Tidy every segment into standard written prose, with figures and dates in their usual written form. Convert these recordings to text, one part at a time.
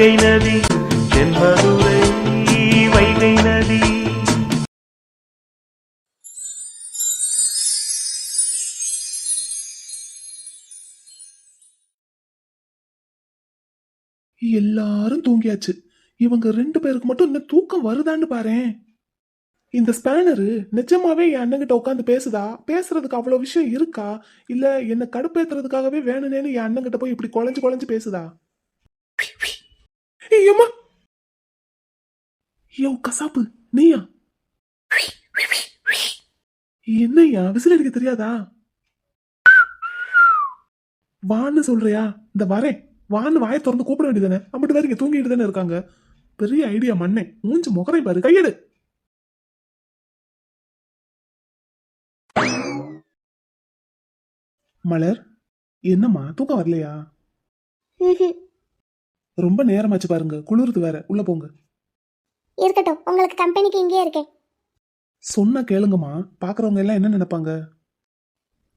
வைகை நதி தென்மதுரை வைகை நதி. எல்லாரும் தூங்கியாச்சு. இவங்க 2 பேருக்கு மட்டும் இன்னும் தூக்கம் வருதான்னு பாரேன். இந்த ஸ்பேனரு நிஜமாவே என் அண்ணங்கிட்ட உட்காந்து பேசுதா? பேசுறதுக்கு அவ்வளவு விஷயம் இருக்கா? இல்ல என்ன கடுப்பேத்துறதுக்காகவே வேணுனேன்னு என் அண்ணங்கிட்ட போய் இப்படி குழஞ்சு குழஞ்சு பேசுதா? ஏம்மா, யோ கசாப்பு, நீயா? என்னையா விசில் அடிக்க தெரியாதா? வான்னு சொல்றியா? இந்த வரேன் வான்னு வாயை திறந்து கூப்பிட வேண்டியதானே? அம்பிட்டு வேற இங்க தூங்கிட்டு தானே இருக்காங்க. பெரிய ஐடியா மண்ணே. மூஞ்சு முகரை பாரு, கையெடு. மலர், என்னம்மா தூக்கம் வரலையா? ரொம்ப நேரமாச்சு பாருங்க, குளிருது வேற. உள்ள போங்க. இருக்கட்டும், உங்களுக்கு கம்பெனிக்கு இங்கே இருக்கேன். சொன்னா கேளுங்கம்மா, பாக்குறவங்க எல்லாம் என்ன நினைப்பாங்க?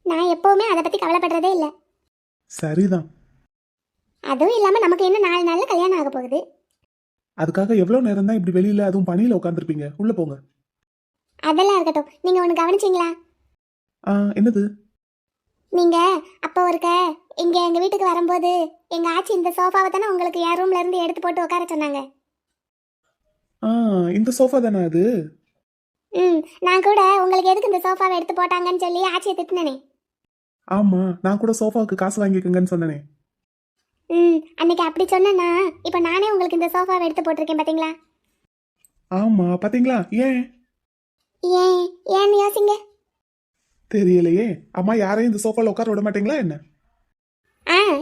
நான் எப்பவுமே அதை பத்தி கவலைப்படுறதே இல்லை. சரிதான். அதுவும் இல்லாம நமக்கு இன்னும் 4 நாள்ல கல்யாணம் ஆக போகுது. அதுக்காக எவ்வளவு நேரம் தான் இப்படி வெளியில அதுவும் பனியில உட்காந்துருப்பீங்க? உள்ள போங்க. அதெல்லாம் இருக்கட்டும், நீங்க ஒண்ணு கவனிச்சிங்களா? என்னது? நீங்க அப்போ ஒருக்க இங்க எங்க வீட்டுக்கு வரும்போது எங்க ஆச்சி இந்த சோஃபாவை தானே உங்களுக்கு என் ரூம்ல இருந்து எடுத்து போட்டு உட்கார சொன்னாங்க. இந்த சோஃபா தானே அது? நான் கூட உங்களுக்கு எதுக்கு இந்த சோஃபாவை எடுத்து போட்டாங்கன்னு சொல்லி ஆச்சியை திட்டினேனே. ஆமா, நான் கூட சோஃபாவுக்கு காசு வாங்கிக்கங்கன்னு சொன்னனே. அன்னைக்கு அப்படி சொன்னேன்னா இப்போ நானே உங்களுக்கு இந்த சோஃபாவை எடுத்து போட்டிருக்கேன் பாத்தீங்களா? ஆமா, பாத்தீங்களா? ஏன் ஏன் ஏன்னு யோசிங்க. தெரியலையே. அம்மா யாரையும் இந்த சோஃபால உட்கார விட மாட்டீங்களா என்ன?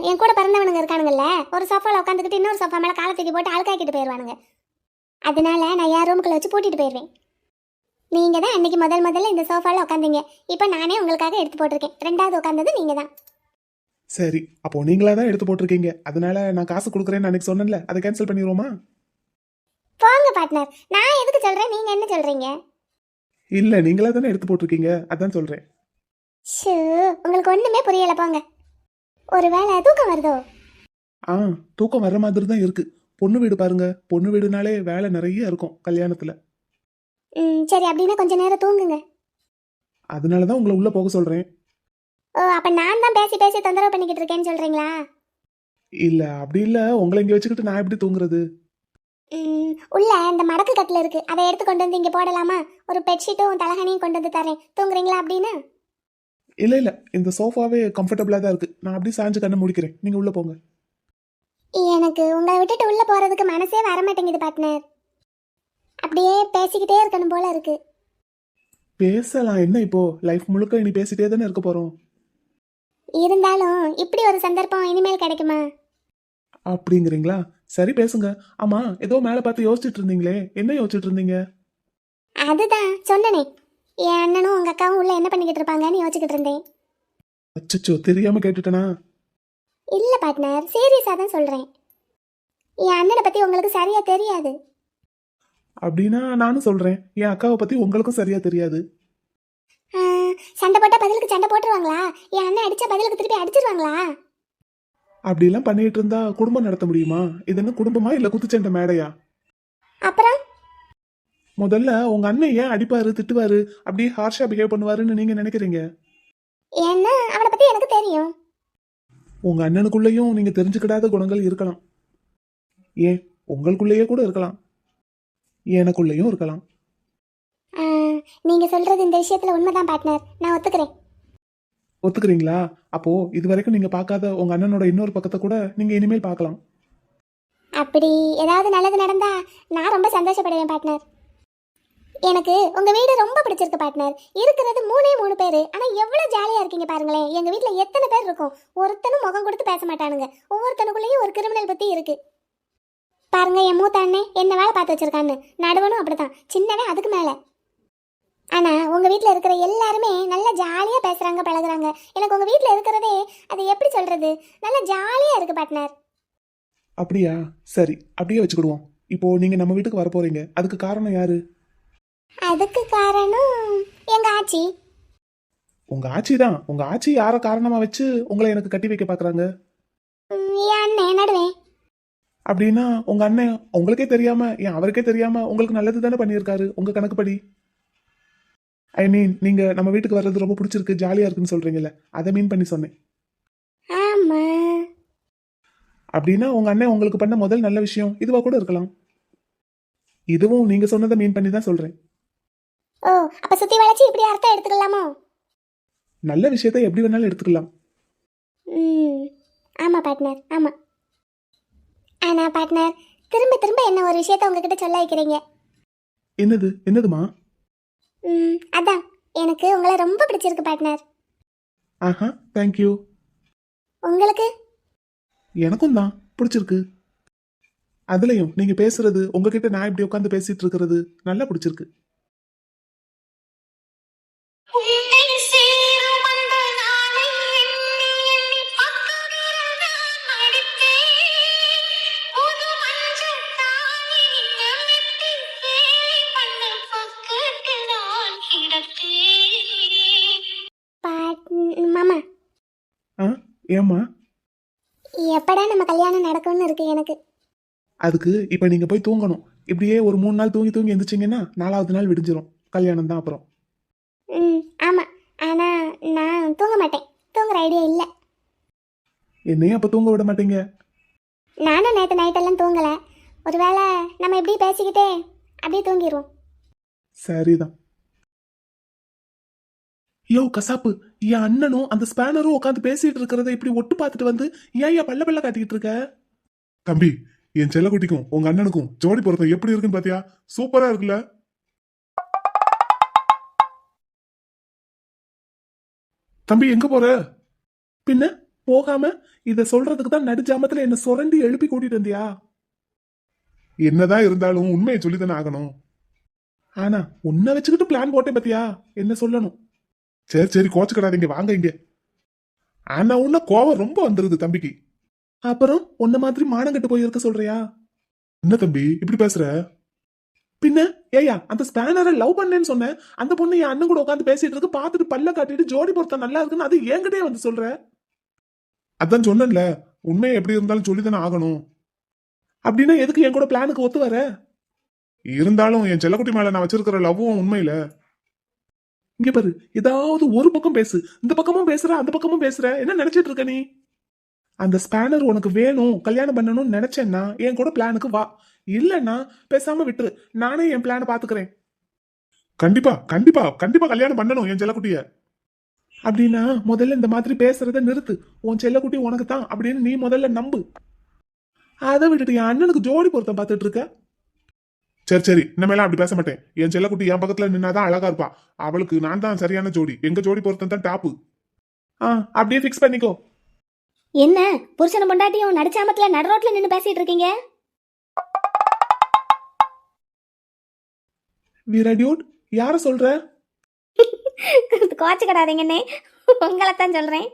என் கூட பிறந்தவனுங்க இருக்கானுங்கல்ல, ஒரு சோஃபால உட்காந்துக்கிட்டு இன்னொரு சோஃபா மேல காலை தூக்கி போட்டு ஆள்காக்கிட்டு போயிடுவானுங்க. அதனால நான் என் ரூமுக்குள்ள வச்சு பூட்டிட்டு போயிடுவேன். நீங்க தான் அன்னைக்கு முதல்ல இந்த சோஃபால உட்காந்தீங்க. இப்போ நானே உங்களுக்காக எடுத்து போட்டிருக்கேன். 2வது உட்காந்தது நீங்க தான். சரி, அப்போ நீங்களா தான் எடுத்து போட்டிருக்கீங்க. அதனால நான் காசு கொடுக்குறேன்னு அன்னைக்கு சொன்னேன்ல, அதை கேன்சல் பண்ணிடுவோமா? போங்க பார்ட்னர், நான் எதுக்கு சொல்றேன், நீங்க என்ன சொல்றீங்க? இல்ல, நீங்களா தானே எடுத்து போட்டிருக்கீங்க, அதான் சொல்றேன். உங்களுக்கு ஒண்ணுமே புரியல. போங்க. ஒருவேளை தூக்கம் வருதோ? தூக்கம் வர்ற மாதிரி தான் இருக்கு. பொண்ணு வீடு பாருங்க. பொண்ணு வீடுனாலே வேலை நிறைய இருக்கும் கல்யாணத்துல. சரி, அப்படின்னா கொஞ்ச நேரம் தூங்குங்க. அதனாலதான் உங்களை உள்ள போக சொல்றேன். ஓ, அப்ப நான் தான் பேசி பேசி தொந்தரவு பண்ணிக்கிட்டு இருக்கேன்னு சொல்றீங்களா? இல்ல, அப்படி இல்ல. உங்களை இங்க வச்சுக்கிட்டு நான் எப்படி தூங்குறது? உள்ள இந்த மடக்கு கட்டில் இருக்கு, அதை எடுத்து கொண்டு வந்து இங்க போடலாமா? ஒரு பெட்ஷீட்டும் தலகாணியும் கொண்டு வந்து தரேன், தூங்குறீங்களா அப்படின்னு? இல்ல, இந்த சோஃபாவே கம்ஃபர்டபுளா தான் இருக்கு. நான் அப்படியே சாஞ்சு கண்ணை முடிக்கிறேன், நீங்க உள்ள போங்க. எனக்கு உங்களை விட்டுட்டு உள்ள போறதுக்கு மனசே வர மாட்டேங்குது பார்ட்னர். அப்படியே பேசிக்கிட்டே இருக்கணும் போல இருக்கு. பேசலாம், என்ன இப்போ? லைஃப் முழுக்க இனி பேசிட்டே தானே இருக்க போறோம். இருந்தாலும் இப்படி ஒரு சந்தர்ப்பம் இனிமேல் கிடைக்குமா? அப்படிங்கிறீங்களா? சரி, பேசுங்க. ஆமா, ஏதோ மேல பார்த்து யோசிச்சுட்டு இருந்தீங்களே, என்ன யோசிச்சுட்டு இருந்தீங்க? அதுதான் சொன்னனே, என் அண்ணனும் உங்க அக்காவும் உள்ள என்ன பண்ணிக்கிட்டு இருப்பாங்கன்னு யோசிச்சுக்கிட்டு இருந்தேன். அச்சச்சோ, தெரியாம கேட்டுட்டேனா? இல்ல பார்ட்னர், சீரியஸா தான் சொல்றேன். என் அண்ணனை பத்தி உங்களுக்கு சரியா தெரியாது. அப்படின்னா நானும் சொல்றேன், என் அக்காவை பத்தி உங்களுக்கும் சரியா தெரியாது. சண்டை போட்டா பதிலுக்கு சண்டை போட்டுருவாங்களா? என் அண்ணன் அடிச்சா பதிலுக்கு திருப்பி அடிச்சிருவாங்களா? அப்படிலாம் பண்ணிட்டு இருந்தா குடும்பம் நடத்த முடியுமா? இது என்ன குடும்பமா இல்ல குத்துச்சண்டை மேடையா? அப்புறம் முதல்ல உங்க அண்ணன் ஏன் அடிப்பாரு, திட்டுவாரு, அப்படியே ஹார்ஷா பிஹேவ் பண்ணுவாருன்னு நீங்க நினைக்கிறீங்க? ஏன்னா அவனை பத்தி எனக்கு தெரியும். உங்க அண்ணனுக்குள்ளேயும் நீங்க தெரிஞ்சுக்கிடாத குணங்கள் இருக்கலாம். ஏன் உங்களுக்குள்ளேயே கூட இருக்கலாம், எனக்குள்ளேயும் இருக்கலாம். நீங்க சொல்றது இந்த விஷயத்துல உண்மைதான் பார்ட்னர், நான் ஒத்துக்கிறேன். ஒத்துக்கிறீங்களா? அப்போ இது வரைக்கும் நீங்க பார்க்காத உங்க அண்ணனோட இன்னொரு பக்கத்தை கூட நீங்க இனிமேல் பார்க்கலாம். அப்படி ஏதாவது நல்லது நடந்தா நான் ரொம்ப சந்தோஷப்படுவேன் பார்ட்னர். எனக்கு உங்க வீடு ரொம்ப பிடிச்சிருக்கு பார்ட்னர். இருக்கிறது 3 பேரு, ஆனா எவ்வளவு ஜாலியா இருக்கீங்க பாருங்களேன். எங்க வீட்டுல எத்தனை பேர் இருக்கும், ஒருத்தனும் முகம் கொடுத்து பேச மாட்டானுங்க. ஒவ்வொருத்தனுக்குள்ளேயும் ஒரு கிரிமினல் பத்தி இருக்கு பாருங்க. என் மூத்த அண்ணன் என்ன வேலை பார்த்து வச்சிருக்கான்னு, நடுவனும் அப்படித்தான், சின்னவன் அதுக்கு மேல. ஆனா உங்க வீட்டுல இருக்கிற எல்லாருமே நல்லா ஜாலியா பேசுறாங்க, பழகுறாங்க. எனக்கு உங்க வீட்டுல இருக்கிறதே, அது எப்படி சொல்றது, நல்லா ஜாலியா இருக்கு பார்ட்னர். அப்படியா? சரி, அப்படியே வச்சுக்கிடுவோம். இப்போ நீங்க நம்ம வீட்டுக்கு வர போறீங்க, அதுக்கு காரணம் யாரு? அதுக்கு காரணம் எங்க ஆச்சி. உங்க ஆச்சி தான். உங்க ஆச்சி யார காரணமா வச்சு உங்களை எனக்கு கட்டி வைக்க பாக்குறாங்க? என் அண்ணன் நடுவேன். அப்படின்னா உங்க அண்ணன் உங்களுக்கே தெரியாம ஏன் அவருக்கே தெரியாம உங்களுக்கு நல்லது தானே பண்ணியிருக்காரு உங்க கணக்குப்படி. ஐ மீன் நீங்க நம்ம வீட்டுக்கு வர்றது ரொம்ப பிடிச்சிருக்கு ஜாலியா இருக்குன்னு சொல்றீங்கல்ல, அதை மீன் பண்ணி சொன்னேன். ஆமா. அப்படின்னா உங்க அண்ணன் உங்களுக்கு பண்ண முதல் நல்ல விஷயம் இதுவா கூட இருக்கலாம். இதுவும் நீங்க சொன்னதை மீன் பண்ணி தான் சொல்றேன். ஓ, அப்ப சுத்தி வளைச்சு இப்படி அர்த்தம் எடுத்துக்கலாமோ? நல்ல விஷயத்தை எப்படி வேணாலும் எடுத்துக்கலாம். ம், ஆமா பார்ட்னர், ஆமா. ஆனா பார்ட்னர், திரும்ப திரும்ப என்ன ஒரு விஷயத்த உங்ககிட்ட சொல்ல வைக்கிறீங்க. என்னதுமா? அதான் எனக்கு உங்களை ரொம்ப பிடிச்சிருக்கு பார்ட்னர். ஆஹா, தேங்க்யூ. உங்களுக்கு? எனக்கும் தான் பிடிச்சிருக்கு. அதுலயும் நீங்க பேசுறது, உங்ககிட்ட நான் இப்படி உட்காந்து பேசிட்டு இருக்கிறது நல்லா பிடிச்சிருக்கு. மாமா, ஆ, ஏம்மா? எப்படா நம்ம கல்யாணம் நடக்கும்னு இருக்கு எனக்கு. அதுக்கு இப்ப நீங்க போய் தூங்கணும். இப்படியே ஒரு 3 நாள் தூங்கி தூங்கி எந்திரிச்சிங்கன்னா 4வது நாள் விடிஞ்சிரும். கல்யாணம் தான் அப்புறம். ஆமா, ஆனா நான் தூங்க மாட்டேன். தூங்குற ஐடியா இல்லை. என்னையும் அப்ப தூங்க விட மாட்டீங்க? நானும் நேற்று நைட்டெல்லாம் தூங்கலை. ஒருவேளை நம்ம எப்படி பேசிக்கிட்டே அப்படியே தூங்கிடுவோம். சரிதான். யோ கசாப்பு, என் அண்ணனும் அந்த ஸ்பேனரும் உட்காந்து பேசிட்டு இருக்கிறத இப்படி ஒட்டு பார்த்துட்டு வந்து ஏன் பல்ல பல்ல காட்டிக்கிட்டு இருக்க? தம்பி, என் செல்லக்குட்டிக்கும் உங்க அண்ணனுக்கும் ஜோடி பொருத்தம் எப்படி இருக்குன்னு பாத்தியா? சூப்பரா இருக்குல்ல? தம்பி எங்க போற? பின்ன போகாம இத சொல்றதுக்கு தான் நடுஜாமத்துல என்ன சுரண்டி எழுப்பி கூட்டிட்டு வந்தியா? என்னதான் இருந்தாலும் உண்மையை சொல்லித்தானே ஆகணும். ஆனா உன்னை வச்சுக்கிட்டு பிளான் போட்டேன் பாத்தியா? என்ன சொல்லணும்? சரி சரி, கோச்சுக்கடாதீங்க, வாங்க இங்க. ஆனா உன்ன கோவம் ரொம்ப வந்துருது தம்பிக்கு. அப்புறம் உன்ன மாதிரி மானங்கட்டு போயிருக்க சொல்றியா? என்ன தம்பி இப்படி பேசுற? பின்ன ஏயா அந்த ஸ்பேனரை லவ் பண்ணேன்னு சொன்ன அந்த பொண்ணு என் அண்ணன் கூட உட்காந்து பேசிட்டு இருக்கு, பார்த்துட்டு பல்ல காட்டிட்டு ஜோடி பொருத்தம் நல்லா இருக்குன்னு அது என்கிட்டயே வந்து சொல்ற. அதான் சொன்னேன்ல, உண்மையை எப்படி இருந்தாலும் சொல்லித்தானே ஆகணும். அப்படின்னா எதுக்கு என் கூட பிளானுக்கு ஒத்து வர? இருந்தாலும் என் செல்லக்குட்டி மேல நான் வச்சிருக்கிற லவ்வும் உண்மையில. இங்க பாரு, ஏதாவது ஒரு பக்கம் பேசு. இந்த பக்கமும் பேசுற அந்த பக்கமும் பேசுற, என்ன நினைச்சிட்டு இருக்க நீ? அந்த ஸ்பேனர் உனக்கு வேணும், கல்யாணம் பண்ணணும்னு நினைச்சேன்னா என் கூட பிளானுக்கு வா. இல்லன்னா பேசாம விட்டுரு, நானே என் பிளான பாத்துக்கிறேன். கண்டிப்பா கண்டிப்பா கண்டிப்பா கல்யாணம் பண்ணணும் என் செல்லக்குட்டிய. அப்படின்னா முதல்ல இந்த மாதிரி பேசுறத நிறுத்து. உன் செல்லக்குட்டி உனக்கு தான் அப்படின்னு நீ முதல்ல நம்பு. அதை விட்டுட்டு என் அண்ணனுக்கு ஜோடி பொருத்தம் பார்த்துட்டு இருக்க. சரி சரி, இனிமேலாம் அப்படி பேச மாட்டேன். என் செல்லக்குட்டி என் பக்கத்துல நின்னாதான் அழகா இருப்பா. அவளுக்கு நான் தான் சரியான ஜோடி. எங்க ஜோடி பொருத்தம் தான் டாப்பு. அப்படியே ஃபிக்ஸ் பண்ணிக்கோ. என்ன புருஷனை பொண்டாட்டியும் நடுச்சாமத்துல நடு ரோட்ல நின்று பேசிட்டு இருக்கீங்க? வீரா டியூட், யார சொல்ற? கோச்சுக்கிடாதீங்கன்னே, உங்களை தான் சொல்றேன்.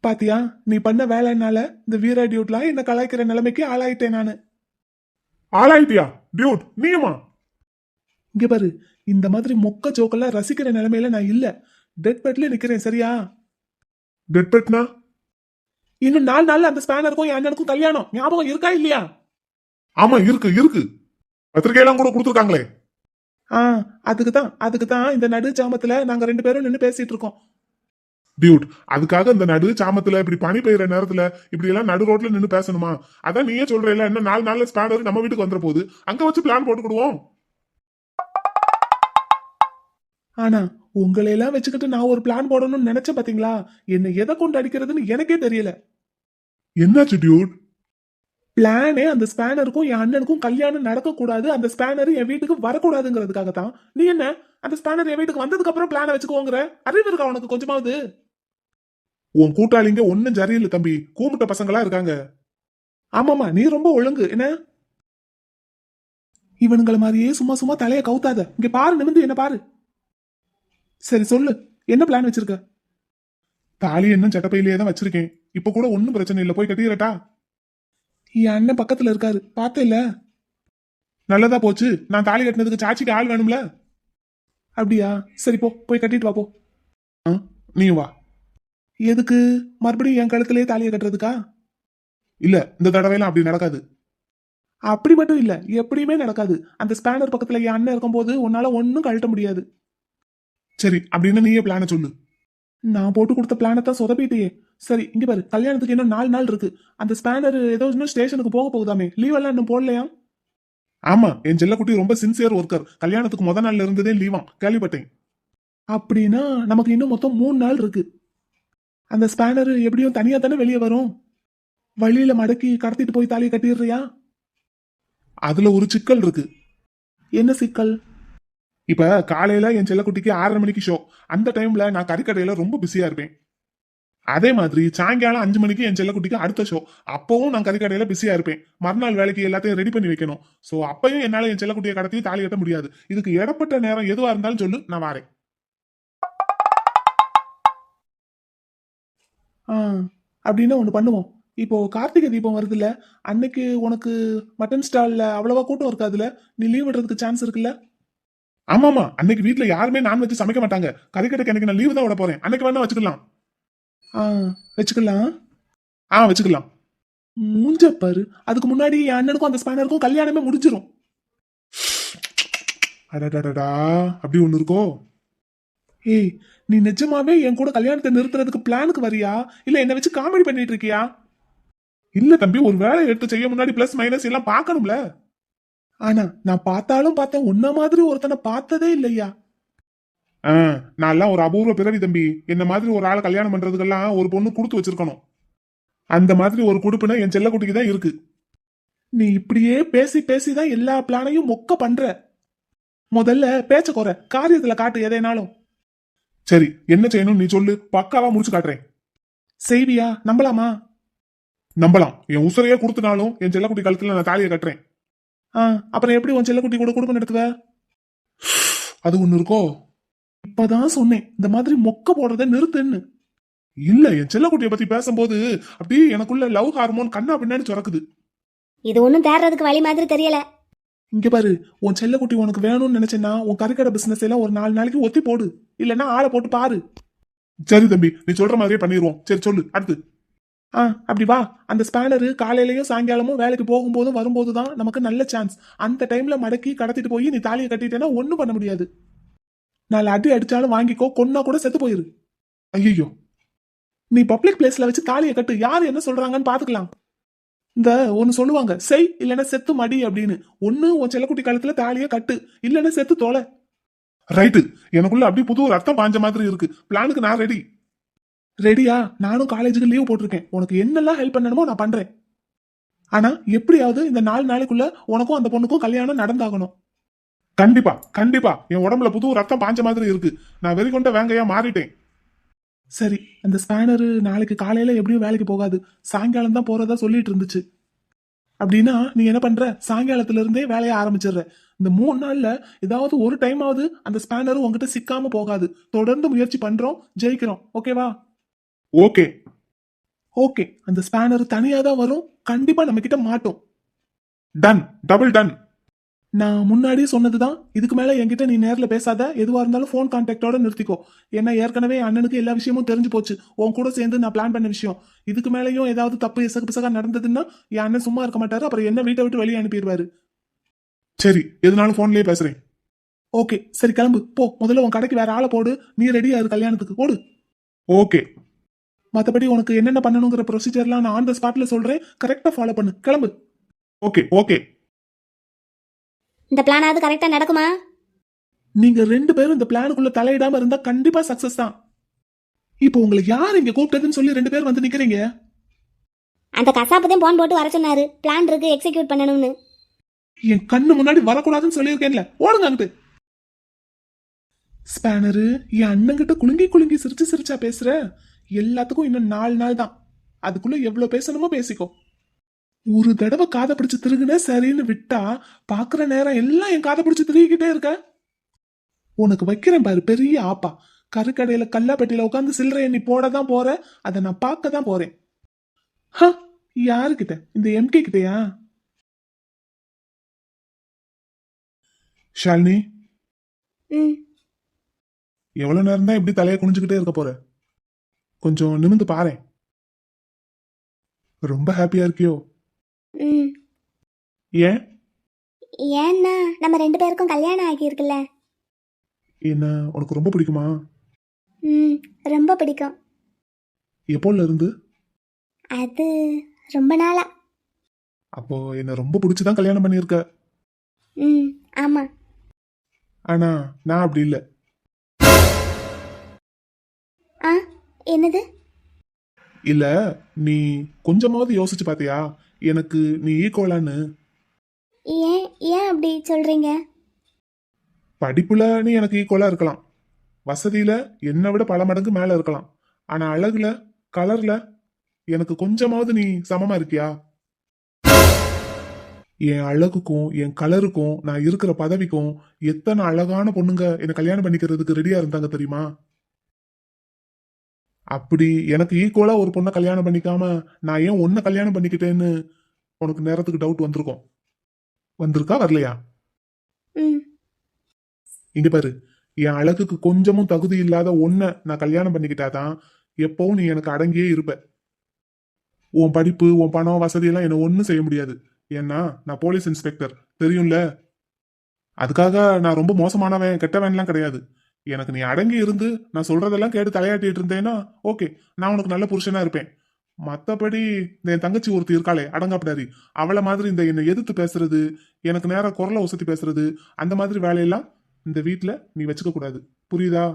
பாத்தியா, நீ பண்ண வேலைனால இந்த வீரா டியூட்லாம் என்ன கலாய்க்கிற நிலைமைக்கு ஆளாயிட்டேன் நானு. ஆளாயிட்டியா டியூட்? நீயுமா? இங்க பாரு, இந்த மாதிரி மொக்க ஜோக்கெல்லாம் ரசிக்கிற நிலைமையில நான் இல்ல. டெட் பெட்ல நிக்கிறேன், சரியா? டெட் பெட்னா? இன்னும் 4 நாள்ல அந்த ஸ்பேனருக்கும் என் அண்ணனுக்கும் கல்யாணம். ஞாபகம் இருக்கா இல்லையா? ஆமா இருக்கு இருக்கு, பத்திரிகையெல்லாம் கூட கொடுத்துருக்காங்களே. அதுக்கு தான் இந்த நடு ஜாமத்துல நாங்க 2 பேரும் நின்று பேசிட்டு இருக்கோம். டியூட், அதுக்காக இந்த நடு சாமத்துல இப்படி பனி பெய்யற நேரத்துல இப்படி எல்லாம் நடு ரோட்ல நின்னு பேசணுமா? அதான் நீயே சொல்றேல, இன்னும் 4 நாள்ல ஸ்பேனர் நம்ம வீட்டுக்கு வந்துற போகுது, அங்க வச்சு பிளான் போட்டுக்கிடுவோம். ஆனா உங்களை எல்லாம் வச்சுக்கிட்டு நான் ஒரு பிளான் போடணும்னு நினைச்சேன் பாத்தீங்களா? என்ன எதை கொண்டு அடிக்கிறதுன்னு எனக்கே தெரியல. என்னாச்சு டியூட்? பிளானே அந்த ஸ்பேனருக்கும் என் அண்ணனுக்கும் கல்யாணம் நடக்க கூடாது, அந்த ஸ்பேனர் என் வீட்டுக்கு வரக்கூடாதுங்கிறதுக்காக தான். நீ என்ன அந்த ஸ்பேனர் என் வீட்டுக்கு வந்ததுக்கு அப்புறம் பிளான வச்சுக்கோங்கிற? அறிவு இருக்கா உனக்கு கொஞ்சமாவது? உன் கூட்டாளிங்க ஒன்னும் சரியில்லை தம்பி, கூமுட்ட பசங்களா இருக்காங்க. ஆமாமா, நீ ரொம்ப ஒழுங்கு. என்ன இவனுங்களை மாதிரியே சும்மா சும்மா தலைய கவுத்தாத. இங்க பாரு, நிமிந்து என்ன பாரு. சரி சொல்லு, என்ன பிளான் வச்சிருக்க? தாலி இன்னும் சட்டப்பையிலேயே தான் வச்சிருக்கேன். இப்ப கூட ஒன்னும் பிரச்சனை இல்லை, போய் கட்டிக்கிறட்டா? என் அண்ணன் பக்கத்துல இருக்காரு, பார்த்தே இல்ல? நல்லதா போச்சு, நான் தாலி கட்டினதுக்கு சாட்சிக்கு ஆள் வேணும்ல. அப்படியா? சரி போ, போய் கட்டிட்டு வா போ. நீ வா. எதுக்கு? மறுபடியும் என் கழுத்திலேயே தாலியை கட்டுறதுக்கா? இல்ல இந்த தடவைலாம் அப்படி நடக்காது. அப்படி மட்டும் இல்ல, எப்படியுமே நடக்காது. அந்த ஸ்பேனர் பக்கத்துல என் அண்ணன் இருக்கும்போது உன்னால ஒன்னும் கழட்ட முடியாது. சரி அப்படின்னு நீயே பிளான சொல்லு. நான் போட்டு கொடுத்த பிளானை தான் சொதப்பிட்டியே. சரி இங்க பாரு, கல்யாணத்துக்கு இன்னும் 4 நாள் இருக்கு. அந்த ஸ்பேனர் ஏதோ இன்னும் ஸ்டேஷனுக்கு போக போகுதாமே, லீவ் எல்லாம் இன்னும் போடலையா? ஆமா, என் செல்லக்குட்டி ரொம்ப சின்சியர் ஒர்க்கர். கல்யாணத்துக்கு முத நாள்ல இருந்ததே லீவாம், கேள்விப்பட்டேன். அப்படின்னா நமக்கு இன்னும் மொத்தம் 3 நாள் இருக்கு. அந்த ஸ்பேனர் எப்படியும் தனியா தானே வெளியே வரும். வழியில மடக்கி கடத்திட்டு போய் தாலியை கட்டிடுறியா? அதுல ஒரு சிக்கல் இருக்கு. என்ன சிக்கல்? இப்ப காலையில என் செல்லக்குட்டிக்கு 6:30 மணிக்கு ஷோ. அந்த டைம்ல நான் கறிக்கடையில ரொம்ப பிஸியா இருப்பேன். அதே மாதிரி சாயங்காலம் 5 மணிக்கு என் செல்லக்குட்டிக்கு அடுத்த ஷோ. அப்பவும் நான் கறிக்கடையில பிஸியா இருப்பேன். மறுநாள் வேலைக்கு எல்லாத்தையும் ரெடி பண்ணி வைக்கணும். சோ அப்பயும் என்னால என் செல்லக்குட்டியை கடத்தி தாலி கட்ட முடியாது. இதுக்கு இடப்பட்ட நேரம் எதுவா இருந்தாலும் சொல்லு, நான் வாரேன். ஆ, அப்படின்னா ஒண்ணு பண்ணுவோம். இப்போ கார்த்திகை தீபம் வருதுல்ல, அன்னைக்கு உனக்கு மட்டன் ஸ்டால்ல அவ்வளவா கூட்டம் இருக்காதுல்ல, நீ லீவ் விடுறதுக்கு சான்ஸ் இருக்குல்ல? ஆமாமா, அன்னைக்கு வீட்ல யாருமே நான்வெஜ் சமைக்க மாட்டாங்க. கறிக்கடைக்கு அன்னைக்கு நான் லீவு தான் விட போறேன். அன்னைக்கு வேணா வச்சுக்கலாம். ஆ, வச்சுக்கலாம். வச்சுக்கலாம். மூஞ்ச பாரு, அதுக்கு முன்னாடி என் அண்ணனுக்கும் அந்த ஸ்பேனருக்கும் கல்யாணமே முடிஞ்சிரும். அடடடடா, அப்படி ஒண்ணு இருக்கோ? ஏய், நீ நிஜமாவே என் கூட கல்யாணத்தை நிறுத்துறதுக்கு பிளானுக்கு வரியா, இல்ல என்ன வச்சு காமெடி பண்ணிட்டு இருக்கியா? இல்ல தம்பி, ஒரு வேலை எடுத்து செய்ய முன்னாடி பிளஸ் மைனஸ் எல்லாம் பார்க்கணும்ல. ஆனா நான் பார்த்தாலும் பார்த்தேன், உன்ன மாதிரி ஒருத்தனை பார்த்ததே இல்லையா. நான் எல்லாம் ஒரு அபூர்வ பிறவி தம்பி. என்ன மாதிரி ஒரு ஆளை கல்யாணம் பண்றதுக்கெல்லாம் ஒரு பொண்ணு கொடுத்து வச்சிருக்கணும். அந்த மாதிரி ஒரு குடுப்புனா என் செல்லக்குட்டிக்கு தான் இருக்கு. நீ இப்படியே பேசி பேசி தான் எல்லா பிளானையும் மொக்க பண்ற. முதல்ல பேச்ச குறை, காரியத்துல காட்டு எதைனாலும். சரி, என்ன செய்யணும் நீ சொல்லு, பக்காவா முடிச்சு காட்டுறேன். செய்வியா? நம்பலாமா? நம்பலாம். என் உசுரையே கொடுத்தனாலும் என் செல்லக்குட்டி கழுத்துல நான் தாலியை கட்டுறேன். அப்புறம் எப்படி உன் செல்லக்குட்டி கூட குடும்பம் நடத்துவ? அது ஒண்ணு இருக்கோ? இப்பதான் சொன்னேன், இந்த மாதிரி மொக்க போடுறத நிறுத்துன்னு. இல்ல, என் செல்லக்குட்டியை பத்தி பேசும்போது அப்படியே எனக்குள்ள லவ் ஹார்மோன் கண்ணா பின்னாடி சுரக்குது. இது ஒன்றும் தேடுறதுக்கு வழி மாதிரி தெரியல. இங்க பாரு, உன் செல்லக்குட்டி உனக்கு வேணும்னு நினைச்சேன்னா உன் கறிக்கடை பிசினஸ் எல்லாம் ஒரு 4 நாளைக்கு ஒத்தி போடு, இல்லன்னா ஆளை போட்டு பாரு. சரி தம்பி, நீ சொல்ற மாதிரியே பண்ணிடுவோம். சரி சொல்லு அடுத்து. அப்படி வா. அந்த ஸ்பேனரு காலையிலயும் சாயங்காலமும் வேலைக்கு போகும்போதும் வரும்போதுதான் நமக்கு நல்ல சான்ஸ். அந்த டைம்ல மடக்கி கடத்திட்டு போய் நீ தாலியை கட்டிட்டேன்னா ஒண்ணும் பண்ண முடியாது. 4 அடி அடிச்சாலும் வாங்கிக்கோ, கொன்னா கூட செத்து போயிரு. ஐயோ, நீ பப்ளிக் பிளேஸ்ல வச்சு தாலியை கட்டு, யாரு என்ன சொல்றாங்கன்னு பாத்துக்கலாம். இந்த ஒன்னு சொல்லுவாங்க, செய் இல்லைன்னா செத்து மடி அப்படின்னு. ஒண்ணு உன் செல்லக்குட்டி காலத்துல தாலியை கட்டு, இல்லைன்னா செத்து தொலை. ரைட்டு. எனக்குள்ள அப்படி புது ஒரு அர்த்தம் பாஞ்ச மாதிரி இருக்கு. பிளானுக்கு நான் ரெடி. ரெடியா? நானும் காலேஜுக்கு லீவ் போட்டிருக்கேன். உனக்கு என்னெல்லாம் ஹெல்ப் பண்ணணுமோ நான் பண்றேன். ஆனா எப்படியாவது இந்த 4 நாளைக்குள்ள உனக்கும் அந்த பொண்ணுக்கும் கல்யாணம் நடந்தாகணும். கண்டிப்பா கண்டிப்பா. என் உடம்புல புது ஒரு ரத்தம் பாஞ்ச மாதிரி இருக்கு. நான் வெறி கொண்ட வேங்கையா மாறிட்டேன். சரி, அந்த ஸ்பேனரு நாளைக்கு காலையில எப்படியும் வேலைக்கு போகாது, சாயங்காலம் தான் போறதா சொல்லிட்டு இருந்துச்சு. அப்படின்னா நீ என்ன பண்ற, சாயங்காலத்துல இருந்தே வேலையை ஆரம்பிச்சிடுற. இந்த 3 நாள்ல ஏதாவது ஒரு டைம் ஆகுது அந்த ஸ்பேனரு உங்ககிட்ட சிக்காம போகாது. தொடர்ந்து முயற்சி பண்றோம், ஜெயிக்கிறோம். ஓகேவா? ஓகே. ஓகே. அந்த ஸ்பேனர் தனியா தான் வரும், கண்டிப்பா நம்ம கிட்ட மாட்டோம். டன். Double done. நான் முன்னாடியே சொன்னதுதான். இதுக்கு மேல என்கிட்ட நீ நேர்ல பேசாத. எதுவா இருந்தாலும் போன் கான்டாக்டோட நிறுத்திக்கோ. ஏன்னா ஏற்கனவே அண்ணனுக்கு எல்லா விஷயமும் தெரிஞ்சு போச்சு, உன் கூட சேர்ந்து நான் பிளான் பண்ண விஷயம். இதுக்கு மேலயும் ஏதாவது தப்பு எசகு பிசகா நடந்ததுன்னா என் அண்ணன் சும்மா இருக்க மாட்டாரு. அப்புறம் என்ன வீட்டை விட்டு வெளியே அனுப்பிடுவாரு. சரி, எதுனாலும் போன்லயே பேசுறேன். ஓகே, சரி கிளம்பு போ. முதல்ல உன் கடைக்கு வேற ஆளை போடு. நீ ரெடியா இரு கல்யாணத்துக்கு, ஓடு. ஓகே. மத்தபடி உனக்கு என்னென்ன பண்ணணுங்கிற ப்ரொசீஜர்லாம் நான் ஆன் த ஸ்பாட்ல சொல்றேன், கரெக்டா ஃபாலோ பண்ணு. கிளம்பு. Okay okay. இந்த பிளானாவது கரெக்டா நடக்குமா? நீங்க 2 பேரும் இந்த பிளானுக்குள்ள தலையிடாம இருந்தா கண்டிப்பா சக்சஸ் தான். இப்போ உங்களுக்கு யார் இங்க கூப்பிட்டதுன்னு சொல்லி 2 பேர் வந்து நிக்கிறீங்க? அந்த கசாப்பு தான் போன் போட்டு வர சொன்னாரு, பிளான் இருக்கு எக்ஸிக்யூட் பண்ணணும்னு. என் கண்ணு முன்னாடி வரக்கூடாதுன்னு சொல்லியிருக்கேன்ல, ஓடுங்க அங்கிட்டு. ஸ்பேனரு, என் அண்ணங்கிட்ட குலுங்கி குலுங்கி சிரிச்சு சிரிச்சா பேசுற. எல்லாத்துக்கும் இன்னும் 4 நாள் தான். அதுக்குள்ள எவ்வளவு பேசணுமோ பேசிக்கோ. ஒரு தடவை காதை பிடிச்சு திருகுன சரின்னு விட்டா பாக்குற நேரம் எல்லாம் என் காதை பிடிச்சு திருகிக்கிட்டே இருக்க. உனக்கு வைக்கிறேன் பாரு பெரிய ஆப்பா. கருக்கடையில கல்லாப்பட்டியில உட்காந்து சில்லறை எண்ணி போட தான் போற, அதை நான் பார்க்க தான் போறேன். யாருக்கிட்ட? இந்த எம்கே கிட்டயா? ஷாலினி, ம், எவ்வளவு நேரம் தான் இப்படி தலையை குனிஞ்சுக்கிட்டே இருக்க போற? கொஞ்சம் நிமிந்து பாரேன். ரொம்ப ஹாப்பியா இருக்கியோ? ம். ஏன்? ஏன்னா நம்ம 2 பேருக்கும் கல்யாணம் ஆகியிருக்குல்ல. என்ன உனக்கு ரொம்ப பிடிக்குமா? ம். ரொம்ப பிடிக்கும். எப்போல இருந்து? அது ரொம்ப நாளா. அப்போ என்ன ரொம்ப பிடிச்சுதான் கல்யாணம் பண்ணியிருக்க. ம். ஆமா. ஆனா நான் அப்படி இல்ல. ஆ என்னது? இல்ல, நீ கொஞ்சமாவது யோசிச்சு பாத்தியா எனக்கு நீ ஈக்குவலான்னு? ஏன் ஏன் அப்படி சொல்றீங்க? படிப்புல நீ எனக்கு ஈக்குவலா இருக்கலாம், வசதியில என்னை விட பல மடங்கு மேல இருக்கலாம். ஆனா அழகுல, கலர்ல எனக்கு கொஞ்சமாவது நீ சமமா இருக்கியா? என் அழகுக்கும் என் கலருக்கும் நான் இருக்கிற பதவிக்கும் எத்தனை அழகான பொண்ணுங்க என்னை கல்யாணம் பண்ணிக்கிறதுக்கு ரெடியா இருந்தாங்க தெரியுமா? அப்படி எனக்கு ஈக்குவலா ஒரு பொண்ணை கல்யாணம் பண்ணிக்காம நான் ஏன் உன்னை கல்யாணம் பண்ணிக்கிட்டேன்னு உனக்கு நேரத்துக்கு டவுட் வந்திருக்கும். வந்திருக்கா வரலையா? ம். இங்க பாரு, என் அழகுக்கு கொஞ்சமும் தகுதி இல்லாத ஒன்ன நான் கல்யாணம் பண்ணிக்கிட்டாதான் எப்பவும் நீ எனக்கு அடங்கியே இருப்ப. உன் படிப்பு, உன் பணம், வசதி எல்லாம் என்ன ஒண்ணும் செய்ய முடியாது. ஏன்னா நான் போலீஸ் இன்ஸ்பெக்டர், தெரியும்ல. அதுக்காக நான் ரொம்ப மோசமானவன், கெட்டவன்லாம் கிடையாது. எனக்கு நீ அடங்கி இருந்து நான் சொல்றதெல்லாம் கேட்டு தலையாட்டிட்டு இருந்தேன்னா ஓகே, நான் உனக்கு நல்ல புருஷனா இருப்பேன். மத்தபடி இந்த என் தங்கச்சி ஒருத்தி இருக்காளே அடங்காப்பிடாரி, அவளை மாதிரி இந்த என்னை எதிர்த்து பேசுறது, எனக்கு நேரா குரலை உசத்தி பேசுறது, அந்த மாதிரி வேலையெல்லாம் இந்த வீட்ல நீ வச்சுக்க கூடாது. புரியுதா?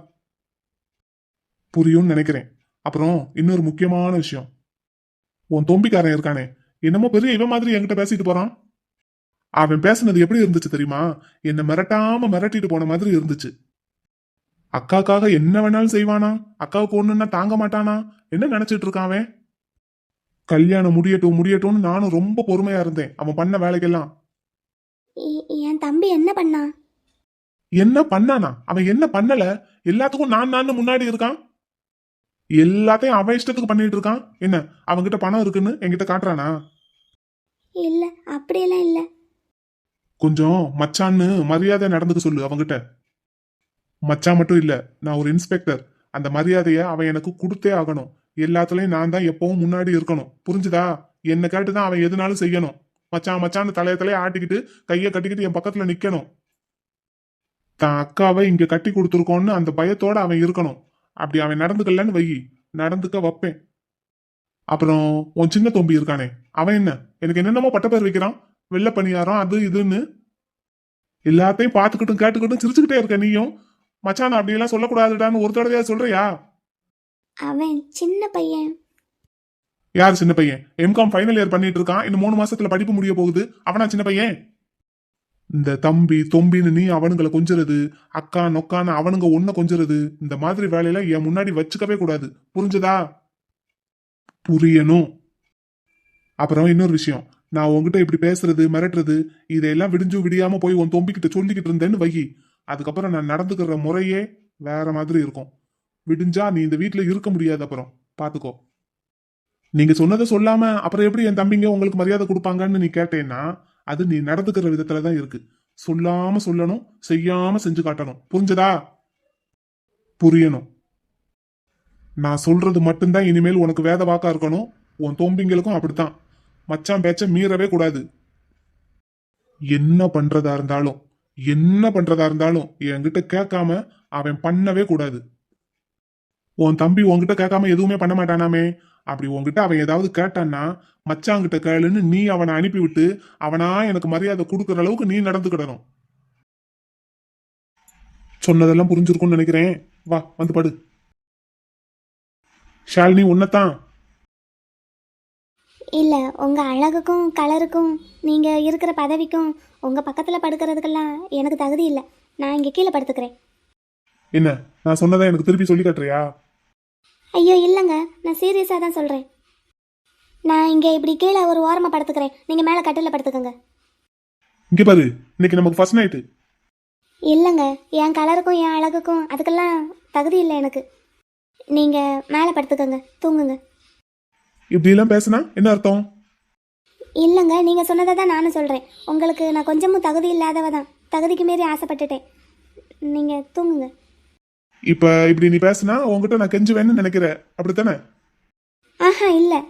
புரியும்னு நினைக்கிறேன். அப்புறம் இன்னொரு முக்கியமான விஷயம், உன் தொம்பிக்காரன் இருக்கானே, என்னமோ பெரிய இவன் மாதிரி என்கிட்ட பேசிட்டு போறான். அவன் பேசுனது எப்படி இருந்துச்சு தெரியுமா? என்னை மிரட்டாம மிரட்டிட்டு போன மாதிரி இருந்துச்சு. அக்காக்காக என்ன வேணாலும் செய்வானா? அக்காவுக்கு ஒண்ணுன்னா தாங்க மாட்டானா? என்ன நினைச்சிட்டு இருக்கான் அவன்? கல்யாணம் முடியட்டும் முடியட்டும்னு நானும் ரொம்ப பொறுமையா இருந்தேன் அவன் பண்ண வேலைக்கெல்லாம். என் தம்பி என்ன பண்ணா? என்ன பண்ணானா? அவன் என்ன பண்ணல? எல்லாத்துக்கும் நான் முன்னாடி இருக்கான். எல்லாத்தையும் அவன் இஷ்டத்துக்கு பண்ணிட்டு இருக்கான். என்ன அவன்கிட்ட பணம் இருக்குன்னு என்கிட்ட காட்டுறானா? இல்ல, அப்படியெல்லாம் இல்ல. கொஞ்சம் மச்சான்னு மரியாதை நடந்துக்க சொல்லு அவன்கிட்ட. மச்சான் மட்டும் இல்ல, நான் ஒரு இன்ஸ்பெக்டர். அந்த மரியாதைய அவன் எனக்கு கொடுத்தே ஆகணும். எல்லாத்துலயும் நான் தான் எப்பவும் முன்னாடி இருக்கணும். புரிஞ்சுதா? என்ன கேட்டுதான் அவன் எதுனாலும் செய்யணும். மச்சான் மச்சான்னு தலைய ஆட்டிக்கிட்டு கைய கட்டிக்கிட்டு என் பக்கத்துல நிக்கணும். தான் அக்காவை இங்க கட்டி கொடுத்துருக்கோன்னு அந்த பயத்தோட அவன் இருக்கணும். அப்படி அவன் நடந்துக்கலன்னு வை, நடந்துக்க வைப்பேன். அப்புறம் உன் சின்ன தொம்பி இருக்கானே, அவன் என்ன எனக்கு என்னென்னமோ பட்டப்பேர் வைக்கிறான். வெள்ளை பணியாரம் அது இதுன்னு எல்லாத்தையும் பார்த்துக்கிட்டும் கேட்டுக்கிட்டும் சிரிச்சுக்கிட்டே இருக்க நீயும். மச்சான் அப்படியெல்லாம் சொல்லக்கூடாதுடான்னு ஒரு தடவையா சொல்றியா? அவன் சின்ன பையன். யார் சின்ன பையன்? எம்காம் ஃபைனல் இயர் பண்ணிட்டு இருக்கான், இன்னும் 3 மாசத்துல படிப்பு முடிய போகுது. அவனா சின்ன பையன்? இந்த தம்பி தொம்பின்னு நீ அவனுங்களை கொஞ்சுறது, அக்கா நொக்கான்னு அவனுங்க ஒன்ன கொஞ்சுறது, இந்த மாதிரி வேலையெல்லாம் என் முன்னாடி வச்சுக்கவே கூடாது. புரிஞ்சுதா? புரியணும். அப்புறம் இன்னொரு விஷயம், நான் உன்கிட்ட இப்படி பேசுறது மிரட்டுறது இதையெல்லாம் விடிஞ்சும் விடியாம போய் உன் தொம்பிக்கிட்ட சொல்லிக்கிட்டு இருந்தேன்னு வை, அதுக்கப்புறம் நான் நடந்துக்கிற முறையே வேற மாதிரி இருக்கும். விடிஞ்சா நீ இந்த வீட்டுல இருக்க முடியாது. அப்புறம் பாத்துக்கோ. நீங்க சொன்னதை சொல்லாம அப்புறம் எப்படி என் தம்பிங்க உங்களுக்கு மரியாதை கொடுப்பாங்கன்னு நீ கேட்டேன்னா அது நீ நடந்துக்கிற விதத்துலதான் இருக்கு. சொல்லாம சொல்லணும், செய்யாம செஞ்சு காட்டணும். புரிஞ்சதா? புரியணும். நான் சொல்றது மட்டும்தான் இனிமேல் உனக்கு வேத வாக்கா இருக்கணும். உன் தோம்பிங்களுக்கும் அப்படித்தான். மச்சான் பேச்ச மீறவே கூடாது. என்ன பண்றதா இருந்தாலும் என்கிட்ட கேட்காம அவன் பண்ணவே கூடாது. உன் தம்பி உன்கிட்ட கேட்காம எதுவுமே பண்ண மாட்டானாமே. அப்படி உன்கிட்ட அவன் ஏதாவது கேட்டான்னா மச்சாங்கிட்ட கேளுன்னு நீ அவனை அனுப்பிவிட்டு அவனா எனக்கு மரியாதை கொடுக்கற அளவுக்கு நீ நடந்துக்கிடணும். சொன்னதெல்லாம் புரிஞ்சிருக்கும்னு நினைக்கிறேன். வா வந்து படு. ஷாலினி உன்னதான். இல்ல, உங்க அழகுக்கும் கலருக்கும் நீங்க இருக்கிற பதவிக்கும் உங்க பக்கத்துல படுக்கிறதுக்கெல்லாம் எனக்கு தகுதி இல்லை. நான் இங்க கீழே படுத்துக்கிறேன். என்ன நான் சொன்னதை எனக்கு திருப்பி சொல்லி காட்டுறியா? ஐயோ இல்லைங்க, நான் சீரியஸாக தான் சொல்கிறேன். நான் இங்கே இப்படி கீழே ஒரு ஓரமாக படுத்துக்கிறேன், நீங்கள் மேலே கட்டில் படுத்துக்கோங்க. இங்க பாரு, இன்னைக்கு நமக்கு ஃபர்ஸ்ட் நைட்டு. இல்லைங்க, என் கலருக்கும் என் அழகுக்கும் அதுக்கெல்லாம் தகுதி இல்லை எனக்கு. நீங்கள் மேலே படுத்துக்கோங்க, தூங்குங்க. இப்படி எல்லாம் பேசுனா என்ன அர்த்தம்? இல்லைங்க, நீங்கள் சொன்னதை தான் நானும் சொல்கிறேன். உங்களுக்கு நான் கொஞ்சமும் தகுதி இல்லாதவ தான், தகுதிக்கு மீறி ஆசைப்பட்டுட்டேன். நீங்கள் தூங்குங்க. இப்ப இப்படி நீ பேசுனா உன்கிட்ட நான் கெஞ்சுவேன்னு நினைக்கிற, அப்படித்தானே? ஆஹா இல்லை.